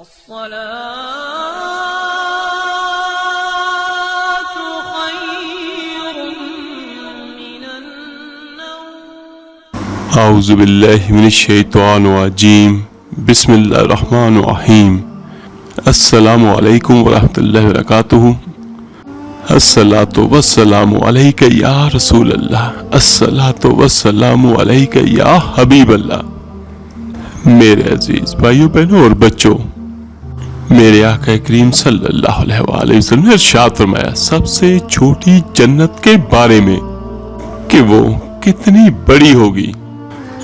الصلاة خير من النوم. اعوذ باللہ من الشیطان الرجیم. بسم اللہ الرحمن الرحیم. السلام علیکم ورحمۃ اللہ وبرکاتہ. الصلاۃ والسلام علیک یا رسول اللہ. الصلاۃ والسلام علیک یا حبیب اللہ. میرے عزیز بھائیوں بہنوں اور بچوں، میرے آقا کریم صلی اللہ علیہ وآلہ وسلم نے ارشاد فرمایا سب سے چھوٹی جنت کے بارے میں کہ وہ کتنی بڑی ہوگی،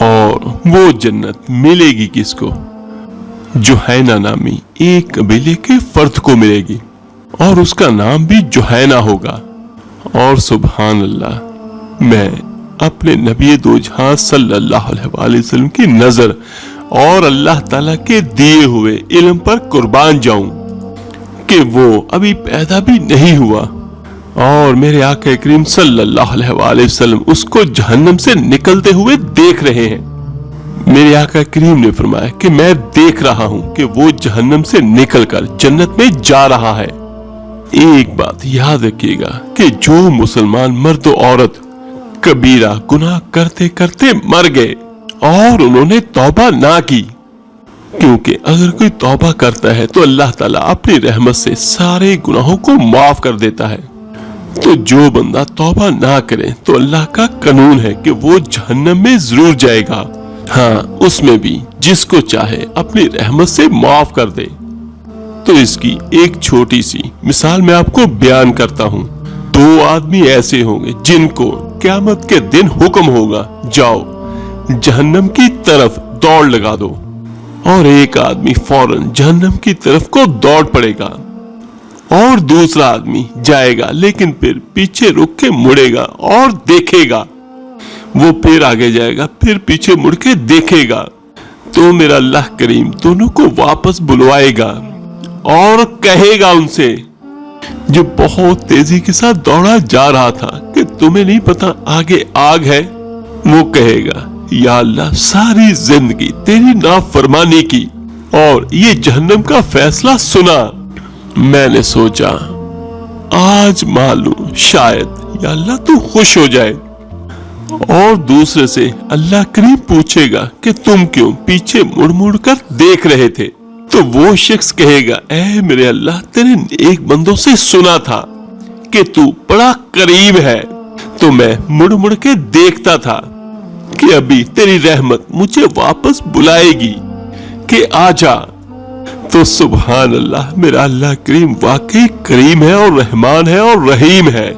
اور وہ جنت ملے گی کس کو؟ جوہینہ نامی ایک قبیلے کے فرد کو ملے گی، اور اس کا نام بھی جوہینہ ہوگا. اور سبحان اللہ، میں اپنے نبی دو جہاں صلی اللہ علیہ وآلہ وسلم کی نظر اور اللہ تعالیٰ کے دیے ہوئے علم پر قربان جاؤں کہ وہ ابھی پیدا بھی نہیں ہوا، اور میرے آقا کریم صلی اللہ علیہ وآلہ وسلم اس کو جہنم سے نکلتے ہوئے دیکھ رہے ہیں. میرے آقا کریم نے فرمایا کہ میں دیکھ رہا ہوں کہ وہ جہنم سے نکل کر جنت میں جا رہا ہے. ایک بات یاد رکھیے گا کہ جو مسلمان مرد و عورت کبیرہ گناہ کرتے کرتے مر گئے اور انہوں نے توبہ نہ کی، کیونکہ اگر کوئی توبہ کرتا ہے تو اللہ تعالیٰ اپنی رحمت سے سارے گناہوں کو معاف کر دیتا ہے. تو جو بندہ توبہ نہ کرے تو اللہ کا قانون ہے کہ وہ جہنم میں ضرور جائے گا. ہاں، اس میں بھی جس کو چاہے اپنی رحمت سے معاف کر دے. تو اس کی ایک چھوٹی سی مثال میں آپ کو بیان کرتا ہوں. دو آدمی ایسے ہوں گے جن کو قیامت کے دن حکم ہوگا جاؤ جہنم کی طرف دوڑ لگا دو، اور ایک آدمی فوراً جہنم کی طرف کو دوڑ پڑے گا، اور دوسرا آدمی جائے گا لیکن پھر پیچھے رک کے مڑے گا اور دیکھے گا. وہ پھر آگے جائے گا، پھر پیچھے مڑ کے دیکھے گا. تو میرا اللہ کریم دونوں کو واپس بلوائے گا اور کہے گا ان سے جو بہت تیزی کے ساتھ دوڑا جا رہا تھا کہ تمہیں نہیں پتا آگے آگ ہے. وہ کہے گا یا اللہ ساری زندگی تیری نافرمانی کی اور یہ جہنم کا فیصلہ سنا. میں نے سوچا آج معلوم شاید یا اللہ تو خوش ہو جائے. اور دوسرے سے اللہ کریم پوچھے گا کہ تم کیوں پیچھے مڑ مڑ کر دیکھ رہے تھے؟ تو وہ شخص کہے گا اے میرے اللہ تیرے ایک بندوں سے سنا تھا کہ تو بڑا قریب ہے، تو میں مڑ مڑ کے دیکھتا تھا کہ ابھی تیری رحمت مجھے واپس بلائے گی کہ آ جا. تو سبحان اللہ، میرا اللہ کریم واقعی کریم ہے اور رحمان ہے اور رحیم ہے.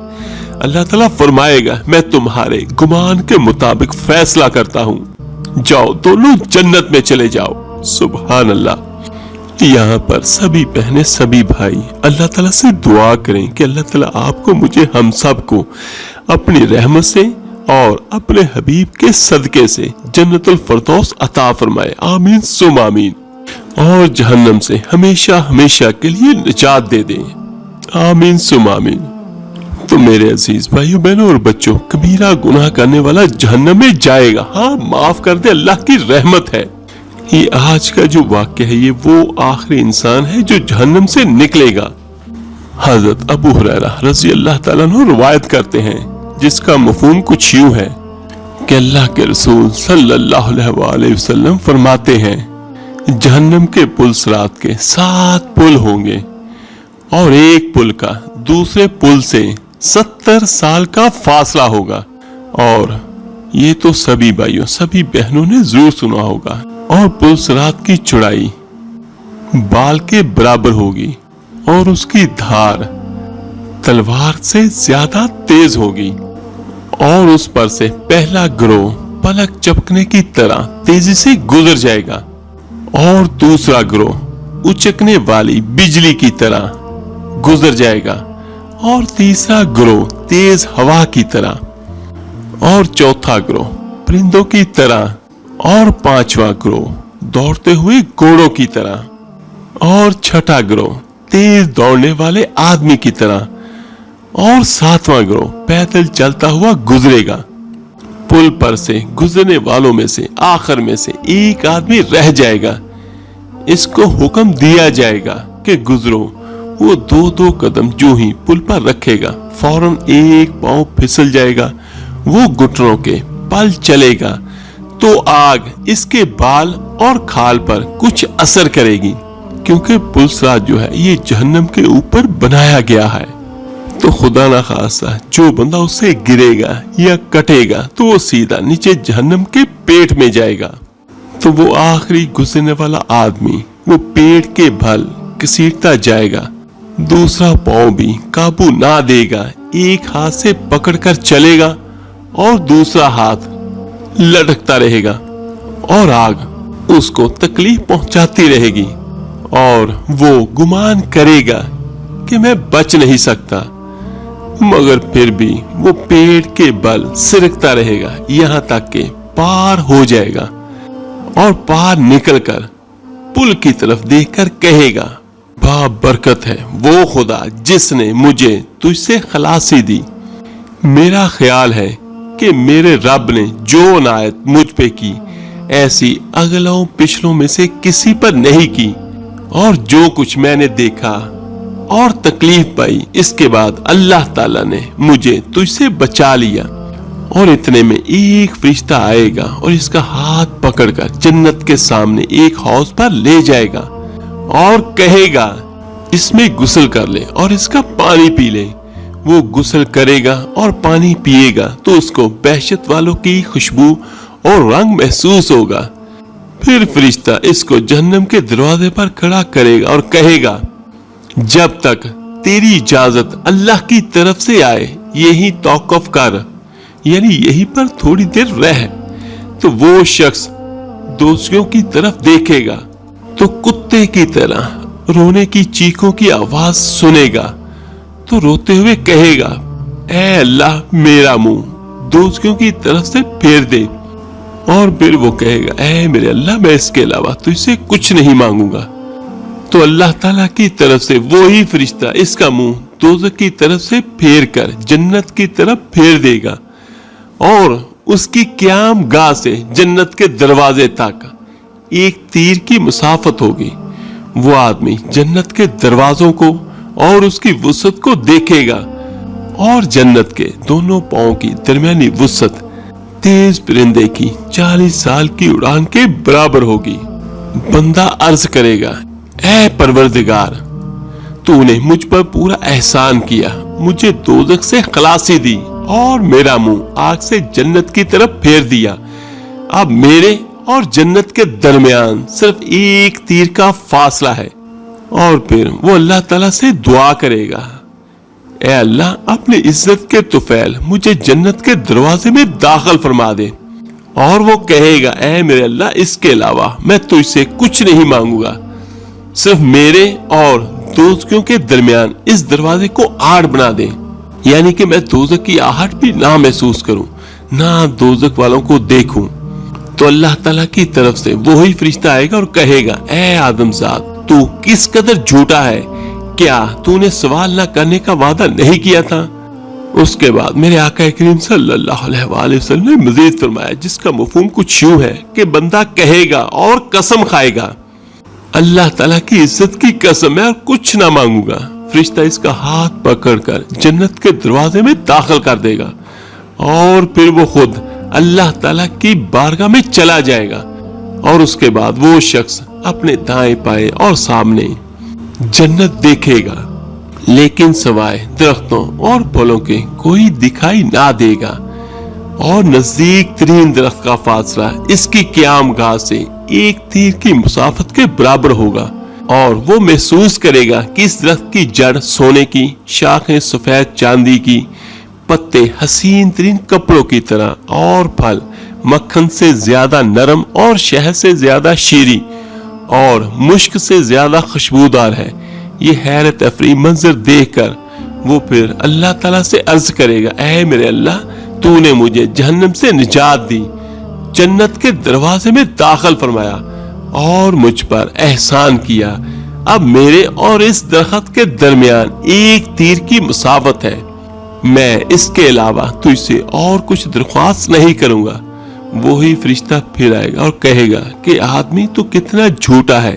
اللہ تعالیٰ فرمائے گا میں تمہارے گمان کے مطابق فیصلہ کرتا ہوں، جاؤ دونوں جنت میں چلے جاؤ. سبحان اللہ. یہاں پر سبھی بہنیں سبھی بھائی اللہ تعالیٰ سے دعا کریں کہ اللہ تعالیٰ آپ کو مجھے ہم سب کو اپنی رحمت سے اور اپنے حبیب کے صدقے سے جنت الفردوس عطا فرمائے. آمین ثم آمین. اور جہنم سے ہمیشہ ہمیشہ کے لیے نجات دے دیں. آمین ثم آمین. تو میرے عزیز بھائیوں بہنوں اور بچوں، کبیرہ گناہ کرنے والا جہنم میں جائے گا. ہاں، معاف کر دے، اللہ کی رحمت ہے. یہ آج کا جو واقعہ ہے یہ وہ آخری انسان ہے جو جہنم سے نکلے گا. حضرت ابو ہریرہ رضی اللہ تعالیٰ عنہ روایت کرتے ہیں، جس کا مفہوم کچھ یوں ہے کہ اللہ کے رسول صلی اللہ علیہ وآلہ وسلم فرماتے ہیں جہنم کے پل صراط کے 7 پل ہوں گے، اور ایک پل کا دوسرے پل سے 70 سال کا فاصلہ ہوگا. اور یہ تو سبھی بھائیوں سبھی بہنوں نے ضرور سنا ہوگا. اور پل صراط کی چوڑائی بال کے برابر ہوگی، اور اس کی دھار تلوار سے زیادہ تیز ہوگی، اور اس پر سے پہلا گروہ پلک چپکنے کی طرح تیزی سے گزر جائے گا، اور دوسرا گروہ اچکنے والی بجلی کی طرح گزر جائے گا، اور تیسرا گروہ تیز ہوا کی طرح، اور چوتھا گروہ پرندوں کی طرح، اور 5واں گروہ دوڑتے ہوئے گھوڑوں کی طرح، اور 6واں گروہ تیز دوڑنے والے آدمی کی طرح، اور 7واں گروہ پیدل چلتا ہوا گزرے گا. پل پر سے گزرنے والوں میں سے آخر میں سے ایک آدمی رہ جائے گا. اس کو حکم دیا جائے گا کہ گزرو، وہ 2 قدم جو ہی پل پر رکھے گا فوراً ایک پاؤں پھسل جائے گا، وہ گھٹنوں کے پل چلے گا تو آگ اس کے بال اور کھال پر کچھ اثر کرے گی، کیونکہ پلسرات جو ہے یہ جہنم کے اوپر بنایا گیا ہے۔ تو خدا نہ خاصہ جو بندہ اسے گرے گا یا کٹے گا تو وہ سیدھا نیچے جہنم کے پیٹ میں جائے گا۔ تو وہ آخری گزرنے والا آدمی وہ پیٹ کے بھل گھسیٹتا جائے گا، دوسرا پاؤں بھی قابو نہ دے گا، ایک ہاتھ سے پکڑ کر چلے گا اور دوسرا ہاتھ لٹکتا رہے گا، اور آگ اس کو تکلیف پہنچاتی رہے گی، اور وہ گمان کرے گا کہ میں بچ نہیں سکتا، مگر پھر بھی وہ پیڑ کے بل سرکتا رہے گا یہاں تک کہ پار ہو جائے گا، اور پار نکل کر پل کی طرف دیکھ کر کہے گا، با برکت ہے وہ خدا جس نے مجھے تجھ سے خلاصی دی۔ میرا خیال ہے کہ میرے رب نے جو عنایت مجھ پہ کی ایسی اگلوں پچھلوں میں سے کسی پر نہیں کی، اور جو کچھ میں نے دیکھا اور تکلیف پائی اس کے بعد اللہ تعالیٰ نے مجھے تجھ سے بچا لیا۔ اور اتنے میں ایک فرشتہ آئے گا اور اس کا ہاتھ پکڑ کر جنت کے سامنے ایک حوض پر لے جائے گا اور کہے گا اس میں غسل کر لے اور اس کا پانی پی لے۔ وہ غسل کرے گا اور پانی پیے گا تو اس کو بہشت والوں کی خوشبو اور رنگ محسوس ہوگا۔ پھر فرشتہ اس کو جہنم کے دروازے پر کھڑا کرے گا اور کہے گا جب تک تیری اجازت اللہ کی طرف سے آئے یہی توقف کر، یعنی یہی پر تھوڑی دیر رہ۔ تو وہ شخص دوسروں کی طرف دیکھے گا تو کتے کی طرح رونے کی چیخوں کی آواز سنے گا، تو روتے ہوئے کہے گا اے اللہ میرا منہ دوسروں کی طرف سے پھیر دے، اور پھر وہ کہے گا اے میرے اللہ میں اس کے علاوہ تجھ سے کچھ نہیں مانگوں گا۔ تو اللہ تعالیٰ کی طرف سے وہی فرشتہ اس کا منہ دوزخ کی طرف سے پھیر کر جنت کی طرف پھیر دے گا، اور اس کی قیام گاہ سے جنت کے دروازے تک ایک تیر کی مسافت ہوگی۔ وہ آدمی جنت کے دروازوں کو اور اس کی وسعت کو دیکھے گا، اور جنت کے دونوں پاؤں کی درمیانی وسعت تیز پرندے کی 40 سال کی اڑان کے برابر ہوگی۔ بندہ عرض کرے گا اے پروردگار تو نے مجھ پر پورا احسان کیا، مجھے دوزخ سے خلاصی دی اور میرا منہ آگ سے جنت کی طرف پھیر دیا، اب میرے اور جنت کے درمیان صرف ایک تیر کا فاصلہ ہے۔ اور پھر وہ اللہ تعالیٰ سے دعا کرے گا اے اللہ اپنے عزت کے طفیل مجھے جنت کے دروازے میں داخل فرما دے، اور وہ کہے گا اے میرے اللہ اس کے علاوہ میں تجھ سے کچھ نہیں مانگوں گا، صرف میرے اور دوزخیوں کے درمیان اس دروازے کو آڑ بنا دے، یعنی کہ میں دوزخ کی آہٹ بھی نہ محسوس کروں، نہ دوزخ والوں کو دیکھوں۔ تو اللہ تعالیٰ کی طرف سے وہی فرشتہ آئے گا اور کہے گا اے آدم ذات تو کس قدر جھوٹا ہے، کیا تو نے سوال نہ کرنے کا وعدہ نہیں کیا تھا؟ اس کے بعد میرے آقا کریم صلی اللہ علیہ وآلہ وسلم نے مزید فرمایا، جس کا مفہوم کچھ یوں ہے کہ بندہ کہے گا اور قسم کھائے گا اللہ تعالیٰ کی عزت کی قسم میں اور کچھ نہ مانگوں گا، فرشتہ اس کا ہاتھ پکڑ کر جنت کے دروازے میں داخل کر دے گا، اور پھر وہ خود اللہ تعالیٰ کی بارگاہ میں چلا جائے گا، اور اس کے بعد وہ شخص اپنے دائیں بائیں اور سامنے جنت دیکھے گا، لیکن سوائے درختوں اور پھلوں کے کوئی دکھائی نہ دے گا، اور نزدیک ترین درخت کا فاصلہ اس کی قیام گاہ سے ایک تیر کی مسافت کے برابر ہوگا، اور وہ محسوس کرے گا کہ اس درخت کی جڑ سونے کی، شاخیں سفید چاندی کی، پتے حسین ترین کپڑوں کی طرح، اور پھل مکھن سے زیادہ نرم اور شہد سے زیادہ شیریں اور مشک سے زیادہ خوشبودار ہے۔ یہ حیرت افریح منظر دیکھ کر وہ پھر اللہ تعالیٰ سے عرض کرے گا اے میرے اللہ تو نے مجھے جہنم سے نجات دی، جنت کے دروازے میں داخل فرمایا اور مجھ پر احسان کیا، اب میرے اور اس درخت کے درمیان ایک تیر کی مسافت ہے، میں اس کے علاوہ تجھ سے اور کچھ درخواست نہیں کروں گا۔ وہی فرشتہ پھر آئے گا اور کہے گا کہ آدمی تو کتنا جھوٹا ہے،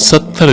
70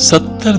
70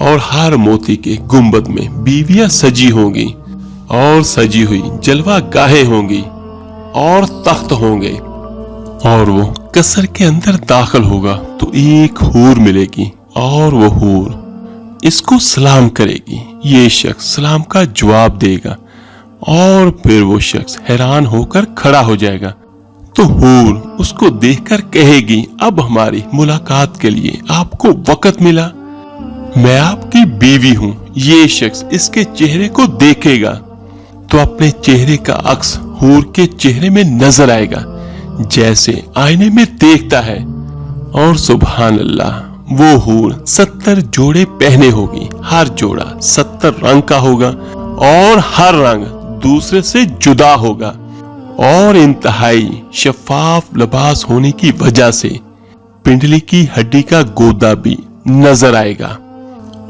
اور ہر موتی کے گنبد میں بیویاں سجی ہوں گی اور سجی ہوئی جلوہ گاہیں ہوں گی اور تخت ہوں گے، اور وہ قصر کے اندر داخل ہوگا تو ایک حور ملے گی اور وہ حور اس کو سلام کرے گی۔ یہ شخص سلام کا جواب دے گا اور پھر وہ شخص حیران ہو کر کھڑا ہو جائے گا تو حور اس کو دیکھ کر کہے گی اب ہماری ملاقات کے لیے آپ کو وقت ملا، میں آپ کی بیوی ہوں۔ یہ شخص اس کے چہرے کو دیکھے گا تو اپنے چہرے کا عکس حور کے چہرے میں نظر آئے گا جیسے آئینے میں دیکھتا ہے، اور سبحان اللہ وہ حور 70 جوڑے پہنے ہوگی، ہر جوڑا 70 رنگ کا ہوگا اور ہر رنگ دوسرے سے جدا ہوگا، اور انتہائی شفاف لباس ہونے کی وجہ سے پنڈلی کی ہڈی کا گودا بھی نظر آئے گا،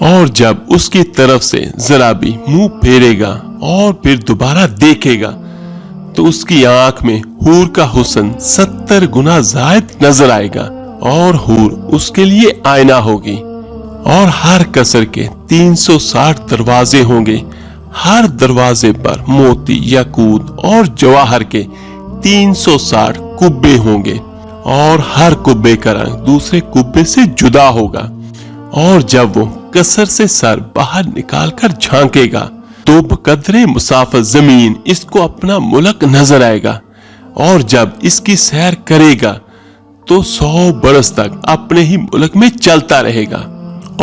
اور جب اس کی طرف سے ذرا بھی منہ پھیرے گا اور پھر دوبارہ دیکھے گا تو اس کی آنکھ میں حور کا حسن 70 گنا زائد نظر آئے گا، اور حور اس کے لیے آئینہ ہوگی، اور ہر قصر کے 360 دروازے ہوں گے، ہر دروازے پر موتی، یاقوت اور جواہر کے 360 کبے ہوں گے، اور ہر کبے کا رنگ دوسرے کبے سے جدا ہوگا، اور جب وہ قصر سے سر باہر نکال کر جھانکے گا تو بقدرے مسافت زمین اس کو اپنا ملک نظر آئے گا، اور جب اس کی سیر کرے گا تو 100 برس تک اپنے ہی ملک میں چلتا رہے گا۔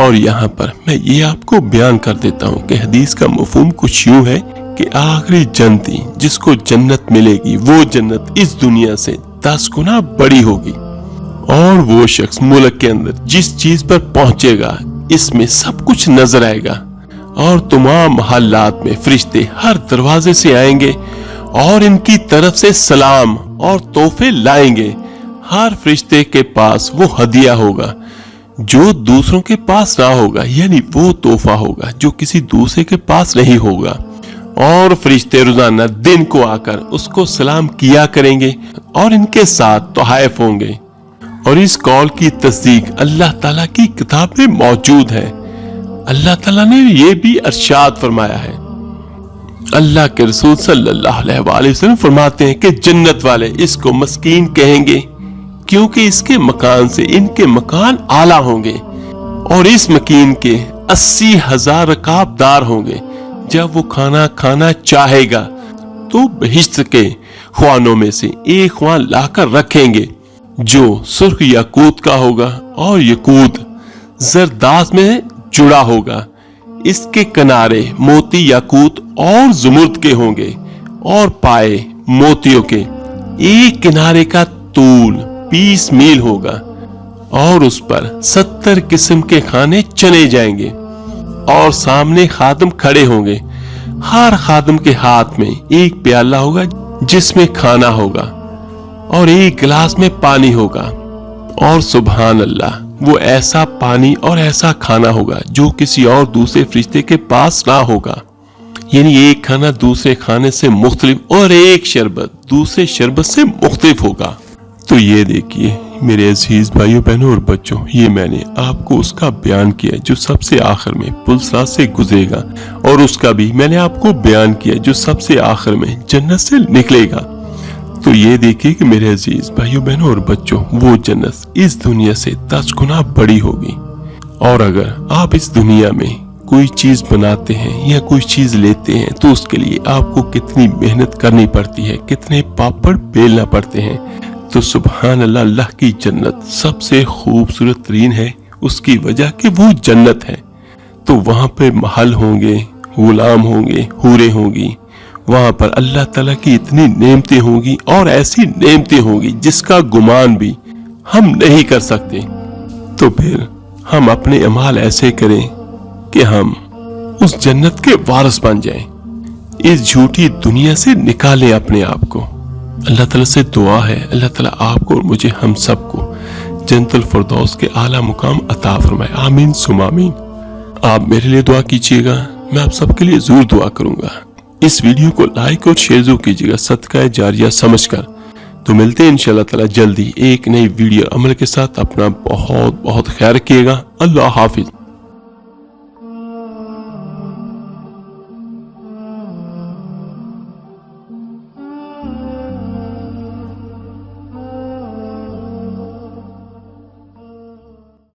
اور یہاں پر میں یہ آپ کو بیان کر دیتا ہوں کہ حدیث کا مفہوم کچھ یوں ہے کہ آخری جنتی جس کو جنت ملے گی وہ جنت اس دنیا سے 10 گنا بڑی ہوگی، اور وہ شخص ملک کے اندر جس چیز پر پہنچے گا اس میں سب کچھ نظر آئے گا، اور تمام محلات میں فرشتے ہر دروازے سے آئیں گے اور ان کی طرف سے سلام اور تحفے لائیں گے۔ ہر فرشتے کے پاس وہ ہدیہ ہوگا جو دوسروں کے پاس نہ ہوگا، یعنی وہ تحفہ ہوگا جو کسی دوسرے کے پاس نہیں ہوگا، اور فرشتے روزانہ دن کو آ کر اس کو سلام کیا کریں گے اور ان کے ساتھ تحائف ہوں گے، اور اس قول کی تصدیق اللہ تعالیٰ کی کتاب میں موجود ہے۔ اللہ تعالیٰ نے یہ بھی ارشاد فرمایا ہے، اللہ کے رسول صلی اللہ علیہ وآلہ وسلم فرماتے ہیں کہ جنت والے اس کو مسکین کہیں گے کیونکہ اس کے مکان سے ان کے مکان اعلیٰ ہوں گے، اور اس مکین کے 80,000 رکابدار ہوں گے۔ جب وہ کھانا کھانا چاہے گا تو بہشت کے خوانوں میں سے ایک خوان لا کر رکھیں گے جو سرخ یاقوت کا ہوگا، اور یاقوت زرداز میں جڑا ہوگا، اس کے کنارے موتی، یاقوت اور زمرد کے ہوں گے، اور پائے موتیوں کے۔ ایک کنارے کا طول 20 میل ہوگا، اور اس پر 70 قسم کے کھانے چنے جائیں گے، اور سامنے خادم کھڑے ہوں گے، ہر خادم کے ہاتھ میں ایک پیالہ ہوگا جس میں کھانا ہوگا، اور ایک گلاس میں پانی ہوگا، اور سبحان اللہ وہ ایسا پانی اور ایسا کھانا ہوگا جو کسی اور دوسرے فرشتے کے پاس نہ ہوگا، یعنی ایک کھانا دوسرے کھانے سے مختلف اور ایک شربت دوسرے شربت سے مختلف ہوگا۔ تو یہ دیکھیے میرے عزیز بھائیوں بہنوں اور بچوں، یہ میں نے آپ کو اس کا بیان کیا جو سب سے آخر میں پلسرات سے گزرے گا، اور اس کا بھی میں نے آپ کو بیان کیا جو سب سے آخر میں جنت سے نکلے گا۔ تو یہ دیکھیے کہ میرے عزیز بھائیوں بہنوں اور بچوں، وہ جنت اس دنیا سے 10 گنا بڑی ہوگی، اور اگر آپ اس دنیا میں کوئی چیز بناتے ہیں یا کوئی چیز لیتے ہیں تو اس کے لیے آپ کو کتنی محنت کرنی پڑتی ہے، کتنے پاپڑ بیلنا پڑتے ہیں۔ تو سبحان اللہ، اللہ کی جنت سب سے خوبصورت ترین ہے، اس کی وجہ کہ وہ جنت ہے۔ تو وہاں پہ محل ہوں گے، غلام ہوں گے، حوریں ہوں گی، وہاں پر اللہ تعالیٰ کی اتنی نعمتیں ہوں گی، اور ایسی نعمتیں ہوں گی جس کا گمان بھی ہم نہیں کر سکتے۔ تو پھر ہم اپنے اعمال ایسے کریں کہ ہم اس جنت کے وارث بن جائیں، اس جھوٹی دنیا سے نکالیں اپنے آپ کو۔ اللہ تعالیٰ سے دعا ہے اللہ تعالیٰ آپ کو اور مجھے ہم سب کو جنت الفردوس کے اعلیٰ مقام عطا فرمائے، آمین ثم آمین۔ آپ میرے لیے دعا کیجیے گا، میں آپ سب کے لیے ضرور دعا کروں گا۔ اس ویڈیو کو لائک اور شیئر ضرور کیجیے گا صدقہ جاریہ سمجھ کر۔ تو ملتے ہیں انشاءاللہ تعالیٰ جلدی ایک نئی ویڈیو عمل کے ساتھ۔ اپنا بہت بہت خیال رکھیے گا۔ اللہ حافظ۔